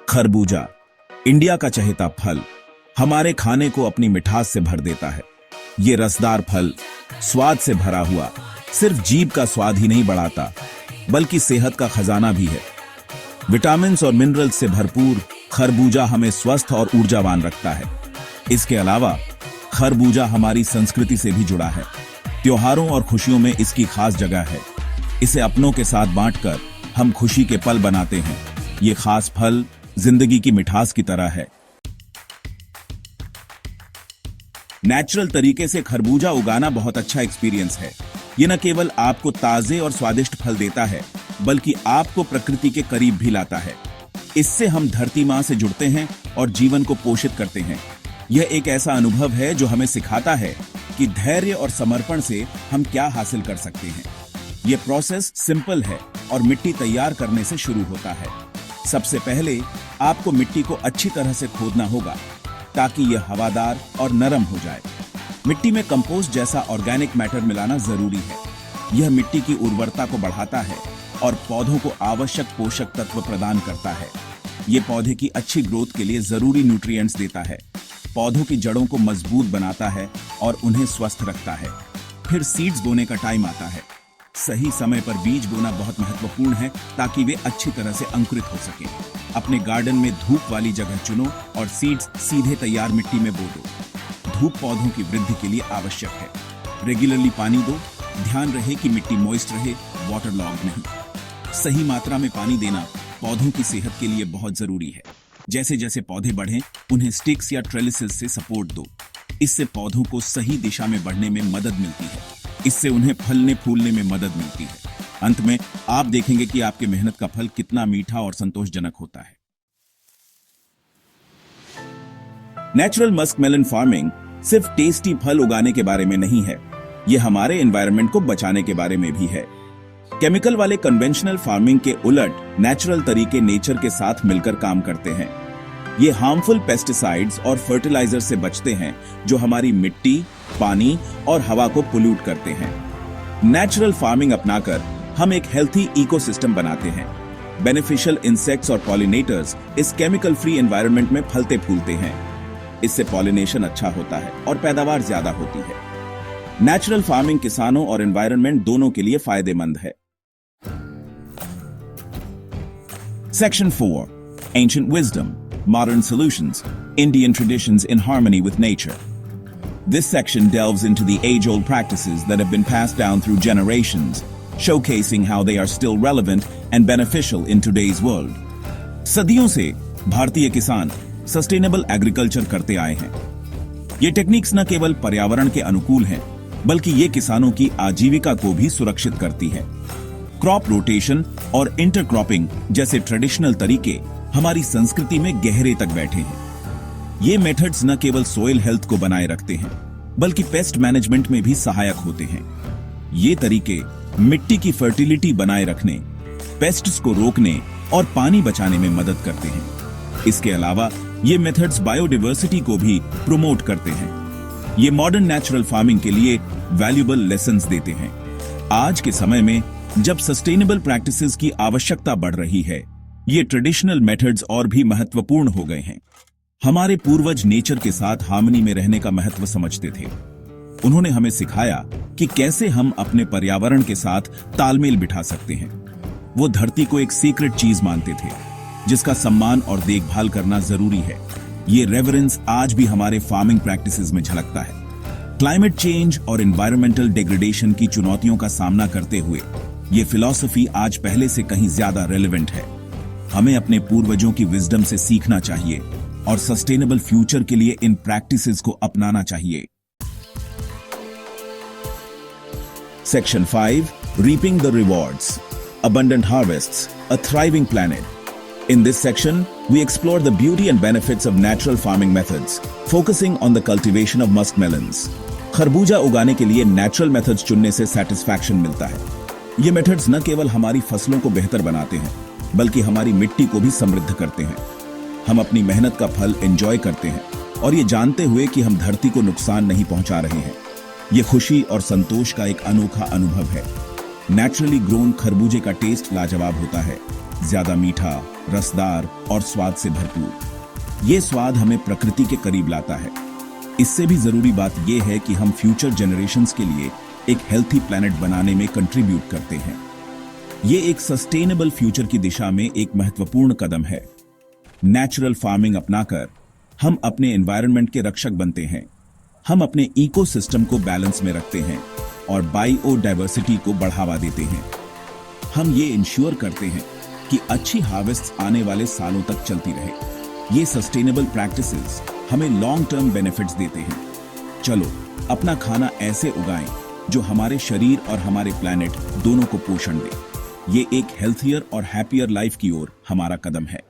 खरबूजा, इंडिया का चहेता फल, हमारे खाने को अपनी मिठास से भर देता है। ये रसदार फल, स्वाद से भरा हुआ, सिर्फ जीभ का स्वाद ही नहीं बढ़ाता, बल्कि सेहत का खजाना भी है। विटामिन्स और मिनरल्स से भरपूर खरबूजा हमें स्वस्थ और ऊर्जावान रखता है। इसके अलावा खरबूजा हमारी संस्कृति से भी जुड़ा है। त्योहारों और खुशियों में इसकी खास जगह है। इसे अपनों के साथ बांटकर हम खुशी के पल बनाते हैं। ये खास फल जिंदगी की मिठास की तरह है। नेचुरल तरीके से खरबूजा उगाना बहुत अच्छा एक्सपीरियंस है। ये न केवल आपको ताजे और स्वादिष्ट फल देता है, बल्कि आपको प्रकृति के करीब भी लाता है। इससे हम धरती मां से जुड़ते हैं और जीवन को पोषित करते हैं। यह एक ऐसा अनुभव है जो हमें सिखाता है कि धैर्य और समर्पण से हम क्या हासिल कर सकते हैं। यह प्रोसेस सिंपल है और मिट्टी तैयार करने से शुरू होता है। सबसे पहले आपको मिट्टी को अच्छी तरह से खोदना होगा ताकि यह हवादार और नरम हो जाए। मिट्टी में कंपोस्ट जैसा ऑर्गेनिक मैटर मिलाना जरूरी है। यह मिट्टी की उर्वरता को बढ़ाता है और पौधों को आवश्यक पोषक तत्व प्रदान करता है। यह पौधे की अच्छी ग्रोथ के लिए जरूरी न्यूट्रिएंट्स देता है, पौधों की जड़ों को मजबूत बनाता है और उन्हें स्वस्थ रखता है। फिर सीड्स बोने का टाइम आता है। सही समय पर बीज बोना बहुत महत्वपूर्ण है ताकि वे अच्छी तरह से अंकुरित हो सके। अपने गार्डन में धूप वाली जगह चुनो और सीड्स सीधे तैयार मिट्टी में बो दो। धूप पौधों की वृद्धि के लिए आवश्यक है। रेगुलरली पानी दो। ध्यान रहे कि मिट्टी मॉइस्ट रहे, वाटर लॉग नहीं। सही मात्रा में पानी देना पौधों की सेहत के लिए बहुत जरूरी है। जैसे जैसे पौधे बढ़ें, उन्हें स्टिक्स या ट्रेलिसेस से सपोर्ट दो। इससे पौधों को सही दिशा में बढ़ने में मदद मिलती है। इससे उन्हें फलने फूलने में मदद मिलती है। अंत में आप देखेंगे कि आपकी मेहनत का फल कितना मीठा और संतोषजनक होता है। नेचुरल मस्कमेलन फार्मिंग सिर्फ टेस्टी फल उगाने के बारे में नहीं है, यह हमारे एनवायरनमेंट को बचाने के बारे में भी है। केमिकल वाले कन्वेंशनल फार्मिंग के उलट नेचुरल तरीके नेचर के साथ मिलकर काम करते हैं। ये हार्मफुल पेस्टिसाइड्स और फर्टिलाइजर से बचते हैं जो हमारी मिट्टी, पानी और हवा को पोल्यूट करते हैं। नेचुरल फार्मिंग अपनाकर हम एक हेल्थी इकोसिस्टम बनाते हैं। बेनिफिशियल इंसेक्ट्स और पॉलिनेटर्स इस केमिकल फ्री एनवायरनमेंट में फलते फूलते हैं। इससे पॉलिनेशन अच्छा होता है और पैदावार ज्यादा होती है। नेचुरल फार्मिंग किसानों और एनवायरनमेंट दोनों के लिए फायदेमंद है। Section 4. Ancient Wisdom, Modern Solutions, Indian Traditions in Harmony with Nature. This section delves into the age-old practices that have been passed down through generations, showcasing how they are still relevant and beneficial in today's world. सदियों से भारतीय किसान sustainable agriculture करते आए हैं। ये techniques न केवल पर्यावरण के अनुकूल हैं, बल्कि ये किसानों की आजीविका को भी सुरक्षित करती है। क्रॉप रोटेशन और इंटरक्रॉपिंग जैसे ट्रेडिशनल तरीके हमारी संस्कृति में गहरे तक बैठे हैं। ये मेथड्स न केवल सोइल हेल्थ को बनाए रखते हैं, बल्कि पेस्ट मैनेजमेंट में भी सहायक होते हैं। ये तरीके मिट्टी की फर्टिलिटी बनाए रखने, पेस्ट्स को रोकने और पानी बचाने में मदद करते हैं। इसके अलावा ये मेथड्स बायोडायवर्सिटी को भी प्रमोट करते हैं। ये मॉडर्न नेचुरल फार्मिंग के लिए वैल्यूएबल लेसन्स देते हैं। आज के समय में जब सस्टेनेबल प्रैक्टिसेस की आवश्यकता बढ़ रही है, ये ट्रेडिशनल मेथड्स और भी महत्वपूर्ण हो गए हैं। हमारे पूर्वज नेचर के साथ हार्मनी में रहने का महत्व समझते थे। उन्होंने हमें सिखाया कि कैसे हम अपने पर्यावरण के साथ तालमेल बिठा सकते हैं। वो धरती को एक सीक्रेट चीज मानते थे, जिसका सम्मान और देखभाल करना जरूरी है। ये रेवरेंस आज भी हमारे फार्मिंग प्रैक्टिसेस में झलकता है। क्लाइमेट चेंज और एनवायरमेंटल डिग्रेडेशन की चुनौतियों का सामना करते हुए ये फिलॉसफी आज पहले से कहीं ज्यादा रेलेवेंट है। हमें अपने पूर्वजों की विजडम से सीखना चाहिए और सस्टेनेबल फ्यूचर के लिए इन प्रैक्टिसेस को अपनाना चाहिए। Section 5. Reaping the Rewards, Abundant Harvests, a Thriving Planet. In this section, we explore the beauty and benefits of natural farming methods, focusing on the cultivation of muskmelons. खरबूजा उगाने के लिए natural methods चुनने से satisfaction मिलता है। ये methods न केवल हमारी फसलों को बेहतर बनाते हैं, बल्कि हमारी मिट्टी को भी समृद्ध करते हैं। हम अपनी मेहनत का फल एंजॉय करते हैं और ये जानते हुए कि हम धरती को नुकसान नहीं पहुंचा रहे हैं। ये खुशी और संतोष का एक अनोखा अनुभव है। नेचुरली ग्रोन खरबूजे का टेस्ट लाजवाब होता है, ज्यादा मीठा, रसदार और स्वाद से भरपूर। ये स्वाद हमें प्रकृति के करीब लाता है। इससे भी जरूरी बात यह है कि हम फ्यूचर जनरेशंस के लिए एक हेल्थी प्लेनेट बनाने में कंट्रीब्यूट करते हैं। ये एक सस्टेनेबल फ्यूचर की दिशा में एक महत्वपूर्ण कदम है। नेचुरल फार्मिंग अपनाकर हम अपने एनवायरनमेंट के रक्षक बनते हैं, हम अपने इकोसिस्टम को बैलेंस में रखते हैं और बायोडायवर्सिटी को बढ़ावा देते हैं। हम ये इंश्योर करते हैं कि अच्छी हार्वेस्ट आने वाले सालों तक चलती रहे। ये सस्टेनेबल प्रैक्टिसेस हमें लॉन्ग टर्म बेनिफिट्स देते हैं। चलो अपना खाना ऐसे उगाएं जो हमारे शरीर और हमारे प्लैनेट दोनों को पोषण दे। ये एक हेल्थियर और हैप्पियर लाइफ की ओर हमारा कदम है।